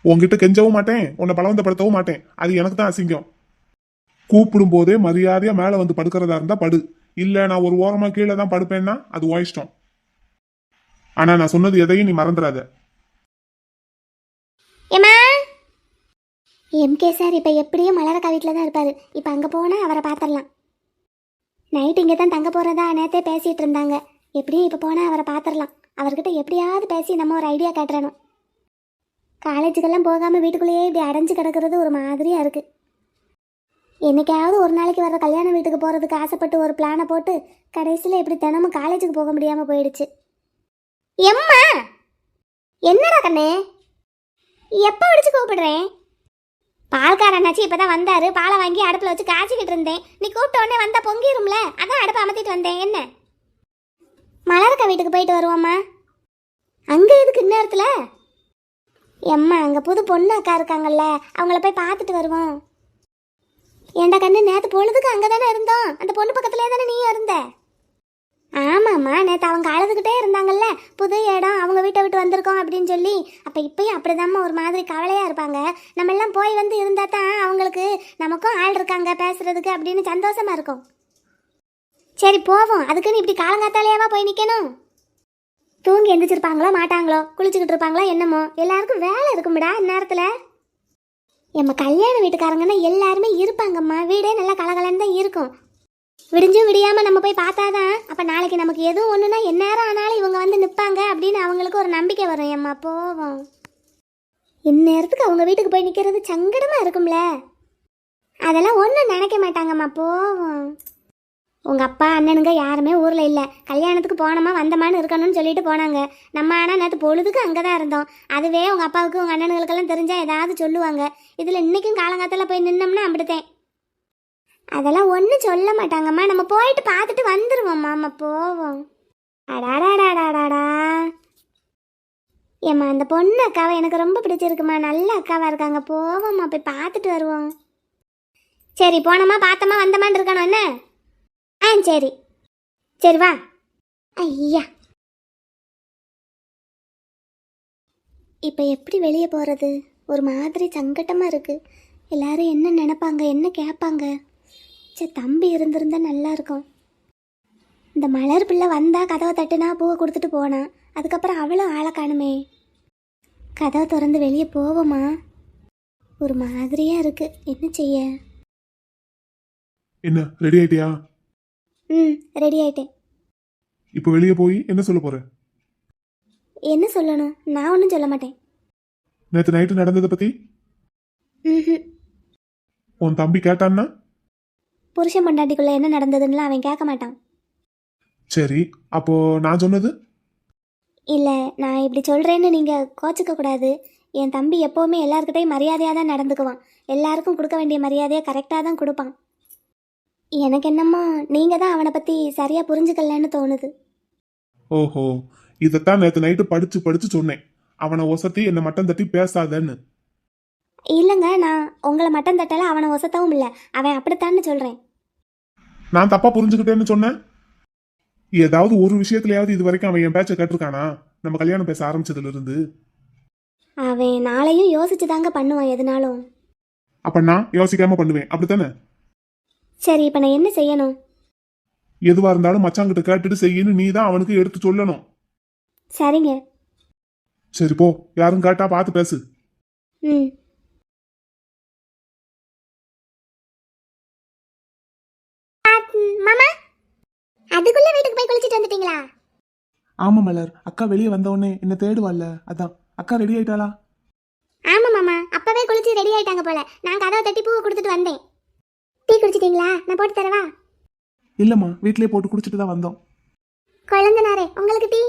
உன்கிட்ட கெஞ்சவும் மாட்டேன், உன்னை பலவந்தப்படுத்தவும் மாட்டேன். அது எனக்கு தான் அசிங்கம். கூப்பிடும் போதே மரியாதையா மேல வந்து படுக்கிறதா இருந்தா படு. இல்ல நான் ஒரு ஓரமா கீழே தான் படுப்பேன்னா அது உன் இஷ்டம். ஆனா நான் சொன்னது எதையும் நீ மறந்துடாத. ஏமா எம்கே சார் இப்போ எப்படியும் மலரக்கா வீட்டில் தான் இருப்பார். இப்போ அங்கே போனால் அவரை பார்த்துடலாம். நைட் இங்கே தான் தங்க போகிறதா நேற்றே பேசிகிட்டு இருந்தாங்க. எப்படியும் இப்போ போனால் அவரை பார்த்துடலாம். அவர்கிட்ட எப்படியாவது பேசி நம்ம ஒரு ஐடியா காட்டுறணும். காலேஜுக்கெல்லாம் போகாமல் வீட்டுக்குள்ளேயே இப்படி அடைஞ்சு கிடக்கிறது ஒரு மாதிரியாக இருக்குது. என்னைக்காவது ஒரு நாளைக்கு வர கல்யாண வீட்டுக்கு போகிறதுக்கு ஆசைப்பட்டு ஒரு பிளானை போட்டு கடைசியில் இப்படி தினமும் காலேஜுக்கு போக முடியாமல் போயிடுச்சு. எம்மா என்னடா கண்ணே, எப்போ அடிச்சு கூப்பிடுறேன்? பால்காரண்ணாச்சி இப்போ தான் வந்தார். பாலை வாங்கி அடுப்பில் வச்சு காய்ச்சிக்கிட்டு இருந்தேன். நீ கூப்பிட்ட உடனே வந்தால் பொங்கிரும்ல, அதான் அடுப்பை அமர்த்திட்டு வந்தேன். என்ன மலரக்கா வீட்டுக்கு போயிட்டு வருவோம்மா. அங்கே எதுக்கு இந்நேரத்தில்? எம்மா அங்கே புது பொண்ணு அக்கா இருக்காங்கல்ல, அவங்கள போய் பார்த்துட்டு வருவோம். ஏண்டா கண்ணு, நேற்று பொழுதுக்கு அங்கே தானே இருந்தோம். அந்த பொண்ணு பக்கத்துலேயே தானே நீயும் இருந்த. ஆமாம்மா, நேற்று அவங்க அழுதுகிட்டே இருந்தாங்கல்ல, புது இடம், அவங்க வீட்டை விட்டு வந்திருக்கோம் அப்படின்னு சொல்லி. அப்போ இப்பயும் அப்படிதாம்மா ஒரு மாதிரி கவலையாக இருப்பாங்க. நம்ம எல்லாம் போய் வந்து இருந்தால் தான் அவங்களுக்கு நமக்கும் ஆள் இருக்காங்க பேசுறதுக்கு அப்படின்னு சந்தோஷமா இருக்கும். சரி போவோம். அதுக்குன்னு இப்படி காலங்காத்தாலேயாவா போய் நிற்கணும்? தூங்கி எந்திரிச்சிருப்பாங்களோ மாட்டாங்களோ, குளிச்சுக்கிட்டு இருப்பாங்களோ என்னமோ, எல்லாருக்கும் வேலை இருக்கும்டா இந்நேரத்தில். நம்ம கல்யாண வீட்டுக்காரங்கன்னா எல்லாருமே இருப்பாங்கம்மா. வீடே நல்லா கலகலன்னு தான் இருக்கும். விடிஞ்சும் விடியாமல் நம்ம போய் பார்த்தாதான் அப்போ நாளைக்கு நமக்கு எதுவும் ஒன்றுனா எந்நேரம் ஆனாலும் இவங்க வந்து நிற்பாங்க அப்படின்னு அவங்களுக்கு ஒரு நம்பிக்கை வரும். ஏம்மா போவோம். இந்நேரத்துக்கு அவங்க வீட்டுக்கு போய் நிற்கிறது சங்கடமாக இருக்கும்ல. அதெல்லாம் ஒன்றும் நினைக்க மாட்டாங்கம்மா, போவோம். உங்கள் அப்பா அண்ணனுங்க யாருமே ஊரில் இல்லை. கல்யாணத்துக்கு போனோமா வந்தமான்னு இருக்கணும்னு சொல்லிட்டு போனாங்க. நம்ம ஆனால் நேற்று பொழுதுக்கு அங்கே தான் இருந்தோம். அதுவே உங்கள் அப்பாவுக்கு உங்கள் அண்ணனுங்களுக்கெல்லாம் தெரிஞ்சால் ஏதாவது சொல்லுவாங்க. இதில் இன்றைக்கும் காலங்காத்தில் போய் நின்னோம்னா அப்படித்தேன். அதெல்லாம் ஒன்றும் சொல்ல மாட்டாங்கம்மா. நம்ம போயிட்டு பார்த்துட்டு வந்துடுவோம்மா. அம்மா போவோம். அடாடாடாடாடா ஏம்மா, அந்த பொண்ணு அக்காவை எனக்கு ரொம்ப பிடிச்சிருக்குமா. நல்ல அக்காவாக இருக்காங்க. போவோம்மா, போய் பார்த்துட்டு வருவோம். சரி போனோமா பார்த்தோமா வந்தமான்னு இருக்கணும் என்ன? ஆ சரி சரி வா. ஐயா இப்போ எப்படி வெளியே போகிறது? ஒரு மாதிரி சங்கட்டமாக இருக்குது. எல்லாரும் என்ன நினைப்பாங்க, என்ன கேட்பாங்க? சரி தம்பி இருந்திருந்தா நல்லா இருக்கும். இந்த மலர் பிள்ளை வந்தா கதவை தட்டுனா பூவை கொடுத்துட்டு போனா. அதுக்கப்புறம் அவளும் ஆளை காணுமே. கதவை திறந்து வெளியே போவோமா? ஒரு மாதிரியாக இருக்குது. என்ன செய்ய? என்ன ரெடி ஆயிட்டியா? ரெடி ஆயிட்டேன். இப்போ வெளியே போய் என்ன சொல்ல போற? என்ன சொல்லணும்? நான் ஒன்றும் சொல்ல மாட்டேன். நேற்று நைட்டு நடந்ததை பத்தி ம் உன் தம்பி கேட்டான்னா? புருஷன் பொண்டாட்டிக்குள்ளே என்ன நடந்ததுன்னுலாம் அவன் கேட்க மாட்டான். சரி, அப்போ நான் சொன்னது? இல்லை, நான் இப்படி சொல்கிறேன்னு நீங்கள் கோச்சிக்க கூடாது. என் தம்பி எப்போவுமே எல்லாருக்கிட்டையும் மரியாதையாக தான் நடந்துக்குவான். எல்லாருக்கும் கொடுக்க வேண்டிய மரியாதையை கரெக்டாக தான் கொடுப்பான். எனக்கு என்னமோ நீங்கள் தான் அவனை பற்றி சரியாக புரிஞ்சுக்கலன்னு தோணுது. ஓஹோ, இதைத்தான் நேற்று நைட்டு படிச்சு படிச்சு சொன்னேன். அவனை ஒசத்தி என்னை மட்டம் தட்டி பேசாதன்னு. இல்லைங்க, நான் உங்களை மட்டம் தட்டல, அவனை ஒசத்தவும் இல்லை. அவன் அப்படித்தான்னு சொல்கிறேன். நான் தப்பா புரிஞ்சுக்கிட்டேன்னு சொன்னேன்? ஏதாவது ஒரு விஷயத்துலயாவது இது வரைக்கும் அவன் என் பேச்சை கேட்டிருக்கானா? நம்ம கல்யாணம் பேச ஆரம்பிச்சதுல இருந்து. அவன் நாளையும் யோசிச்சு தாங்க பண்ணுவான் எதுனாலும். அப்ப நான் யோசிக்காம பண்ணுவேன், அப்படித்தானே? சரி, இப்போ நான் என்ன செய்யணும்? எதுவா இருந்தாலும் மச்சாங்கிட்ட கேட்டுட்டு செய்யணும். நீ தான் அவனுக்கு எடுத்து சொல்லணும். சரிங்க. சரி போ, யாரும் கேட்டா பார்த்து பேசு. ம் மாமா, அதுக்குள்ள வீட்டுக்கு போய் குளிச்சிட்டு வந்துட்டீங்களா? ஆமா மலர், அக்கா வெளியே வந்தோடனே என்ன தேடுவாள்ல, அதான். அக்கா ரெடி ஆயிட்டாளா? ஆமா மாமா, அப்பவே குளிச்சு ரெடி ஆயிட்டாங்க போல. நான் கதவை தட்டி பூவை கொடுத்துட்டு வந்தேன். டீ குடிச்சிட்டீங்களா? நான் போட்டு தரவா? இல்லம்மா, வீட்லயே போட்டு குடிச்சிட்டு தான் வந்தோம். குழந்தனாரே, உங்களுக்கு டீ?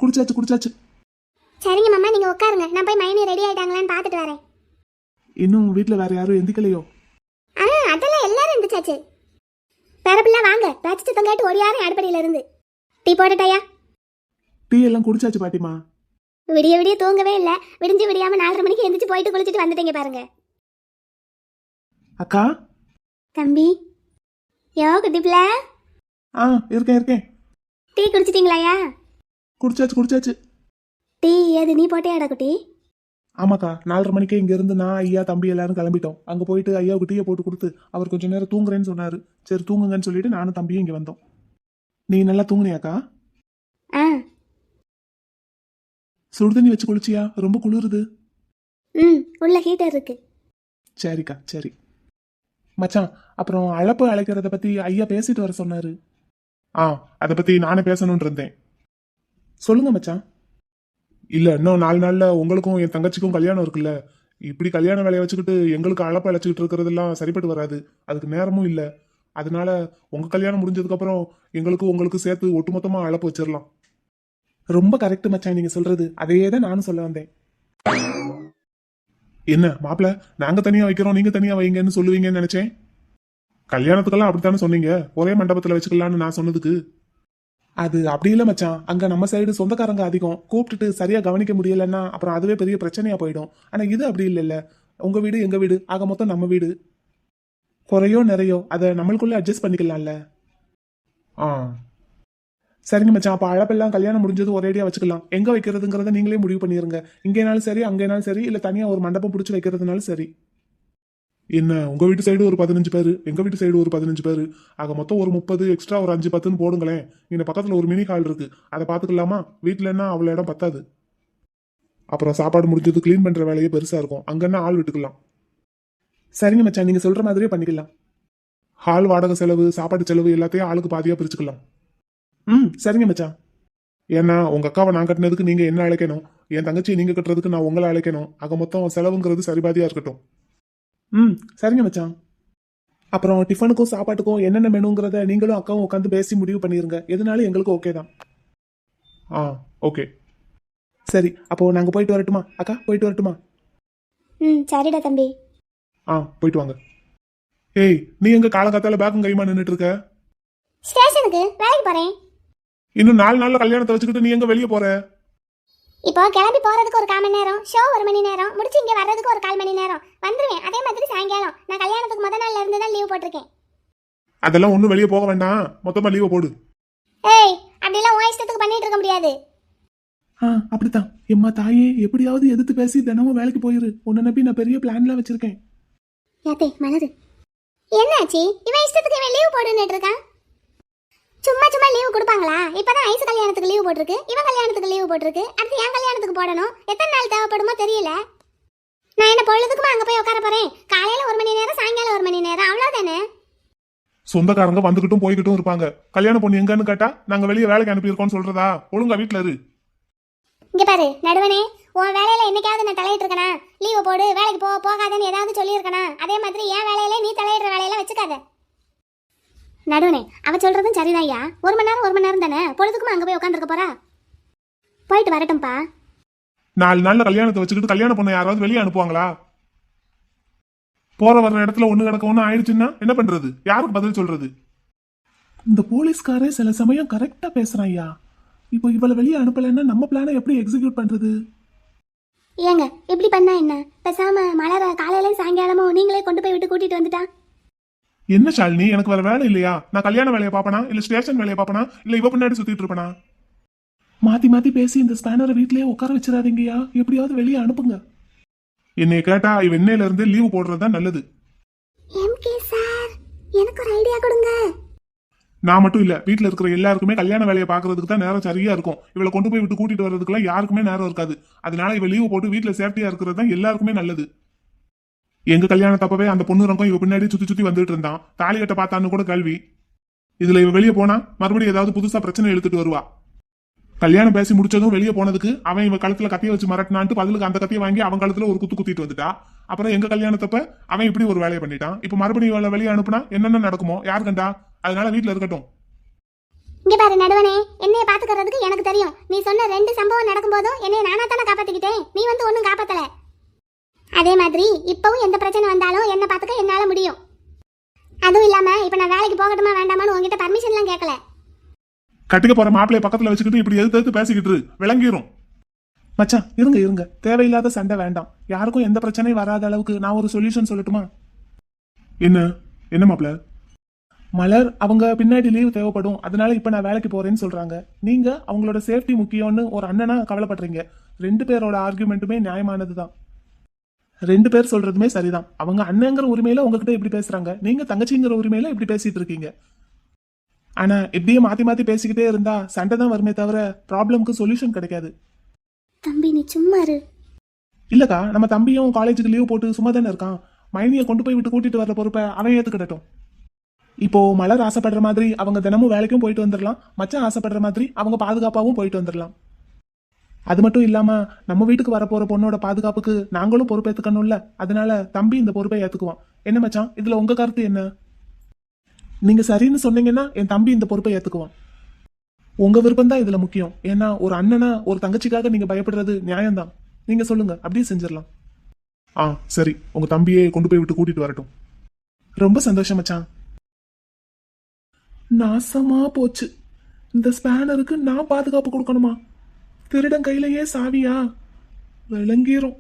குடிச்சாச்சு குடிச்சாச்சு. சரிங்க மாமா, நீங்க உட்காருங்க. நான் போய் மைனி ரெடி ஆயிட்டாங்களான்னு பார்த்துட்டு வரேன். இன்னும் வீட்ல வேற யாரும் எந்திக்கலையோ? அதெல்லாம் எல்லாரும் எந்திரிச்சாச்சு. பேரப்பிள்ளை வாங்க, பேச்சு சத்தம் கேட்டு ஓடியாரும் அடுப்படியில இருந்து. டீ போட்டுட்டாயா? டீ எல்லாம் குடிச்சாச்சு பாட்டிமா. விடிய விடிய தூங்கவே இல்லை. விடிஞ்சு விடியாம 4:30 மணிக்கு எந்திரிச்சு போயிட்டு குளிச்சுட்டு வந்துட்டீங்க பாருங்க. அக்கா. தம்பி. யோ குட்டிப்பிள்ள. இருக்கேன் இருக்கேன். டீ குடிச்சிட்டீங்களாயா? குடிச்சாச்சு குடிச்சாச்சு. டீ ஏது நீ போட்டேயாடா குட்டி? ஆமாக்கா 4:30 மணிக்கே இங்க இருந்து நான் ஐயா தம்பி எல்லாரும் கிளம்பிட்டோம். அங்க போயிட்டு ஐயாவுக்கு டீயை போட்டு கொடுத்து அவர் கொஞ்ச நேரம் தூங்குறேன்னு சொன்னாரு. சரி தூங்குங்கன்னு சொல்லிட்டு நானும் தம்பியும் இங்க வந்தோம். நீ நல்லா தூங்குனியாக்கா? ஆ. சுடுதண்ணி வச்சு குளிச்சியா? ரொம்ப குளிருது. உள்ள ஹீட்டர் இருக்கு. சரிக்கா சரி. மச்சான், அப்புறம் அழைப்பு அழைக்கிறத பத்தி ஐயா பேசிட்டு வர சொன்னாரு. அதை பத்தி நானே பேசணும்னு இருந்தேன். சொல்லுங்க மச்சான். இல்ல இன்னும் 4 நாள்ல உங்களுக்கும் என் தங்கச்சிக்கும் கல்யாணம் இருக்குல்ல. இப்படி கல்யாண வேலையை வச்சுக்கிட்டு எங்களுக்கு அழைப்பு அழைச்சிக்கிட்டு இருக்கிறதெல்லாம் சரிப்பட்டு வராது. அதுக்கு நேரமும் இல்ல. அதனால உங்க கல்யாணம் முடிஞ்சதுக்கு அப்புறம் உங்களுக்கு சேர்த்து ஒட்டுமொத்தமா அழைப்பு வச்சிடலாம். ரொம்ப கரெக்ட் மச்சான் நீங்க சொல்றது. அதையே தான் நானும் சொல்ல வந்தேன். என்ன மாப்பிள்ள, நாங்க தனியா வைக்கிறோம் நீங்க தனியா வைங்கன்னு சொல்லுவீங்கன்னு நினைச்சேன். கல்யாணத்துக்கெல்லாம் அப்படித்தானே சொன்னீங்க. ஒரே மண்டபத்துல வச்சுக்கலான்னு நான் சொன்னதுக்கு. அது அப்படி இல்ல மச்சான். அங்க நம்ம சைடு சொந்தக்காரங்க அதிகம். கூப்பிட்டுட்டு சரியா கவனிக்க முடியலன்னா அப்புறம் அதுவே பெரிய பிரச்சனையா போயிடும். ஆனா இது அப்படி இல்லைல்ல. உங்க வீடு எங்க வீடு, ஆக மொத்தம் நம்ம வீடு. குறையோ நிறையோ அதை நம்மளுக்குள்ள அட்ஜஸ்ட் பண்ணிக்கலாம்ல. ஆ சரிங்க மச்சான், அப்ப அழைப்பெல்லாம் கல்யாணம் முடிஞ்சது ஒரேடியா வச்சுக்கலாம். எங்க வைக்கிறதுங்கிறத நீங்களே முடிவு பண்ணிருங்க. இங்கேனாலும் சரி அங்கேனாலும் சரி, இல்ல தனியா ஒரு மண்டபம் பிடிச்சி வைக்கிறதுனாலும் சரி. என்ன உங்க வீட்டு சைடு ஒரு 15 பேரு, எங்க வீட்டு சைடு ஒரு 15 பேரு, ஆக மொத்தம் ஒரு 30, எக்ஸ்ட்ரா ஒரு 5-10 போடுங்களேன். இந்த பக்கத்துல ஒரு மினி ஹால் இருக்கு, அதை பாத்துக்கலாமா? வீட்டுலன்னா அவ்வளவு இடம் பத்தாது. அப்புறம் சாப்பாடு முடிஞ்சது கிளீன் பண்ற வேலையே பெருசா இருக்கும். அங்கன்னா ஆள் விட்டுக்கலாம். சரிங்க மச்சான், நீங்க சொல்ற மாதிரியே பண்ணிக்கலாம். ஹால் வாடகை செலவு, சாப்பாடு செலவு எல்லாத்தையும் ஆளுக்கு பாதியா பிரிச்சுக்கலாம். சரிங்க மச்சான். ஏன்னா உங்க அக்காவை நான் கட்டினதுக்கு நீங்க என்ன அழைக்கணும், என் தங்கச்சியை நீங்க கட்டுறதுக்கு நான் உங்களை அழைக்கணும். ஆக மொத்தம் செலவுங்கிறது சரிபாதியா இருக்கட்டும். சரிங்க மச்சான். அப்புறம் டிஃபனுக்கும் சாப்பாட்டுக்கும் என்னென்ன மெனுங்கிறத நீங்களும் அக்காவும் உட்காந்து பேசி முடிவு பண்ணிருங்க. எதுனாலும் எங்களுக்கு ஓகே தான். ஓகே. சரி, அப்போ நாங்க போயிட்டு வரட்டுமா? அக்கா போயிட்டு வரட்டுமா? சரிடா தம்பி. போயிட்டு வாங்க. ஏய், நீ எங்க காலகாத்தால பேக்கும் கைமா நின்றுட்டு இருக்க? ஸ்டேஷனுக்கு வேலைக்கு போறேன். இன்னும் 4 நாள்ல கல்யாணத்தை வச்சுக்கிட்டு நீ எங்க வெளியே போற? இப்போ கிளம்பி போறதுக்கு ஒரு 1/4 மணி நேரம், ஷோ 1 மணி நேரம், முடிச்சு இங்க வர்றதுக்கு ஒரு 1/4 மணி நேரம் வந்துருவேன். அதே மாதிரி சாயங்காலம். நான் கல்யாணத்துக்கு முத நாள்ல இருந்து தான் லீவ் போட்டிருக்கேன். அதெல்லாம் ஒன்றும் வெளியே போக வேண்டாம், மொத்தமா லீவை போடு. ஏய், அப்படிலாம் உன் இஷ்டத்துக்கு பண்ணிட்டு இருக்க முடியாது. அப்படித்தான். எம்மா தாயே, எப்படியாவது எதிர்த்து பேசி தினமும் வேலைக்கு போயிரு. உன்னை நம்பி நான் பெரிய பிளான்லாம் வச்சிருக்கேன். யாத்தே மலரு, என்னாச்சு? இவன் இஷ்டத்துக்கு இவன் லீவ் போடுன்னுட்டு இருக்கான். சும்மா சும்மா லீவ் கொடுப்பாங்களா? இப்பதான் ஐஸ் கல்யாணத்துக்கு லீவ் போட்டிருக்கு, இவன் கல்யாணத்துக்கு லீவ் போட்டிருக்கு. அடுத்து என் கல்யாணத்துக்கு போடணும். எத்தனை நாள் தேவைப்படுமோ தெரியல. நான் என்ன பொழுதுக்குமா அங்க போய் உட்கார போறேன்? காலையில 1 மணி நேரம், சாயங்காலம் 1 மணி நேரம், அவ்வளவுதானே. சொந்தக்காரங்க வந்துகிட்டும் போய்கிட்டும் இருப்பாங்க. கல்யாண பொண்ணு எங்கன்னு கேட்டா நாங்க வெளியே வேலைக்கு அனுப்பியிருக்கோம்னு சொல்றதா? ஒழுங்கா வீட்டுல இரு. இங்க பாரு நடுவனே, உன் வேலையில என்னைக்காவது நான் தலையிட்டு இருக்கனா? லீவு போடு, வேலைக்கு போகாதன்னு ஏதாவது சொல்லியிருக்கனா? அதே மாதிரி என் வேலையில நீ தலையிடுற வேலையில வச்சுக்காத. நடுவனே, அவ சொல்றதும் சரிதான்யா. 1 மணி நேரம் தானே, பொழுதுக்குமா அங்க போய் உட்காந்துருக்க போறா? போயிட்டு வரட்டும்பா. 4 நாள்ல கல்யாணத்தை வச்சுக்கிட்டு கல்யாண பொண்ணை யாராவது வெளியே அனுப்புவாங்களா? போற வர்ற இடத்துல ஒண்ணு கிடக்க ஒண்ணு ஆயிடுச்சுன்னா என்ன பண்றது? யாருக்கு பதில் சொல்றது? இந்த போலீஸ்காரே சில சமயம் கரெக்டா பேசுறான் ஐயா. இப்போ இவளை வெளியே அனுப்பலைன்னா நம்ம பிளானை எப்படி எக்ஸிக்யூட் பண்றது? ஏங்க இப்படி பண்ணா என்ன? பேசாம மலர காலையில சாயங்காலமும் நீங்களே கொண்டு போய் விட்டு கூட்டிட்டு வந்துட்டா. என்ன ஷாலினி, எனக்கு வேற வேலை இல்லையா? நான் கல்யாண வேலையை பாப்பனா, இல்ல ஸ்டேஷன் வேலையை பாப்பனா, இல்ல இவ பின்னாடி சுத்திட்டு இருப்பனா? மாத்தி மாத்தி பேசி இந்த ஸ்பேனரை வீட்லயே உட்கார வச்சிடாதீங்கயா. எப்படியாவது வெளியே அனுப்புங்க. என்னைய கேட்டா இவ இன்னையில இருந்து லீவு போடுறதுதான் நல்லது. எம்கே சார், எனக்கு ஒரு ஐடியா கொடுங்க. நான் மட்டும் இல்ல, வீட்டுல இருக்கிற எல்லாருக்குமே கல்யாண வேலையை பாக்குறதுக்கு தான் நேரம் சரியா இருக்கும். இவளை கொண்டு போய் விட்டு கூட்டிட்டு வர்றதுக்குலாம் யாருக்குமே நேரம் இருக்காது. அதனால இவ லீவு போட்டு வீட்டுல சேஃப்டியா இருக்கிறது தான் எல்லாருக்குமே நல்லது. எங்க கல்யாணத்தப்பவே அந்த பொண்ணு ரங்கம் இவ பின்னாடி சுத்தி சுத்தி வந்துட்டு இருந்தான். தாலி கட்ட பார்த்தான்னு கூட கேள்வி. இதுல இவ வெளியே போனா மறுபடியும் ஏதாவது புதுசா பிரச்சனை எடுத்துட்டு வருவா. கல்யாணம் பேசி முடிச்சதும் வெளியே போனதுக்கு அவன் இவ கழுத்துல கத்திய வச்சு மிரட்டினான்ட்டு பதிலுக்கு அந்த கத்தியை வாங்கி அவன் கழுத்துல ஒரு குத்திட்டு வந்துட்டா. அப்புறம் எங்க கல்யாணத்தப்ப அவன் இப்படி ஒரு வேலையை பண்ணிட்டான். இப்ப மறுபடியும் இவளை வெளியே அனுப்புனா என்னென்ன நடக்குமோ யாரு கண்டா? அதனால வீட்டுல இருக்கட்டும். இங்க பாரு நடுவனே, என்னைய பாத்துக்கிறதுக்கு எனக்கு தெரியும். நீ சொன்ன 2 சம்பவம் நடக்கும் போதும் என்னைய நானா தானே காப்பாத்திக்கிட்டேன். நீ வந்து ஒன்னும் காப்பாத்தல. அதே மாதிரி இப்பவும் எந்த பிரச்சனை வந்தாலும் என்ன பாத்துக்க என்னால முடியும். அதுவும் இல்லாம இப்ப நான் வேலைக்கு போகட்டுமா வேண்டாமான்னு உங்ககிட்ட பர்மிஷன் எல்லாம் கேட்கல. கட்டிக்க போற மாப்பிளைய பக்கத்துல வச்சுக்கிட்டு இப்படி எதிர்த்து பேசிக்கிட்டு விளங்கிரும். மச்சான் இருங்க, தேவையில்லாத சண்டை வேண்டாம். யாருக்கும் எந்த பிரச்சனையும் வராத அளவுக்கு நான் ஒரு சொல்யூஷன் சொல்லட்டுமா? என்ன மாப்பிள? மலர் அவங்க பின்னாடி லீவ் தேவைப்படும், அதனால இப்ப நான் வேலைக்கு போறேன்னு சொல்றாங்க. நீங்க அவங்களோட சேஃப்டி முக்கியம்னு ஒரு அண்ணனா கவலைப்படுறீங்க. 2 பேரோட ஆர்குமெண்ட்டுமே நியாயமானதுதான். ரெண்டு பேர் சொல்றதுமே சரிதான். அவங்க அண்ணங்கிற உரிமையில உங்ககிட்ட இப்படி பேசுறாங்க, நீங்க தங்கச்சிங்கிற உரிமையில இப்படி பேசிட்டு இருக்கீங்க. ஆனா இப்படியே மாத்தி மாத்தி பேசிக்கிட்டே இருந்தா சண்டை தான் வருமே தவிர ப்ராப்ளம்க்கு சொல்யூஷன் கிடைக்காது. தம்பி நீ சும்மா இரு. இல்லக்கா, நம்ம தம்பியும் காலேஜுக்கு லீவ் போட்டு சும்மா தானே இருக்கான். மைனியை கொண்டு போய் விட்டு கூட்டிட்டு வர பொறுப்பை அவன் ஏத்துக்கிடட்டும். இப்போ மலர் ஆசைப்படுற மாதிரி அவங்க தினமும் வேலைக்கும் போயிட்டு வந்துடலாம், மச்சான் ஆசைப்படுற மாதிரி அவங்க பாதுகாப்பாகவும் போயிட்டு வந்துடலாம். அது மட்டும் இல்லாம நம்ம வீட்டுக்கு வரப்போற பொண்ணோட பாதுகாப்புக்கு நாங்களும் பொறுப்பேற்றுக்கணும்ல. அதனால தம்பி இந்த பொறுப்பை ஏத்துக்குவான். என்ன மச்சான், இதுல உங்க கருத்து என்ன? நீங்க சரின்னு சொன்னீங்கன்னா என் தம்பி இந்த பொறுப்பை ஏத்துக்குவான். உங்க விருப்பம் தான் இதுல முக்கியம். ஏன்னா ஒரு அண்ணனா ஒரு தங்கச்சிக்காக நீங்க பயப்படுறது நியாயம்தான். நீங்க சொல்லுங்க, அப்படியே செஞ்சிடலாம். சரி, உங்க தம்பியே கொண்டு போய் விட்டு கூட்டிட்டு வரட்டும். ரொம்ப சந்தோஷம் மச்சான். நாசமா போச்சு. இந்த ஸ்பேனருக்கு நான் பாதுகாப்பு கொடுக்கணுமா? திருடன் கையிலேயே சாவியா? விளங்கிரும்.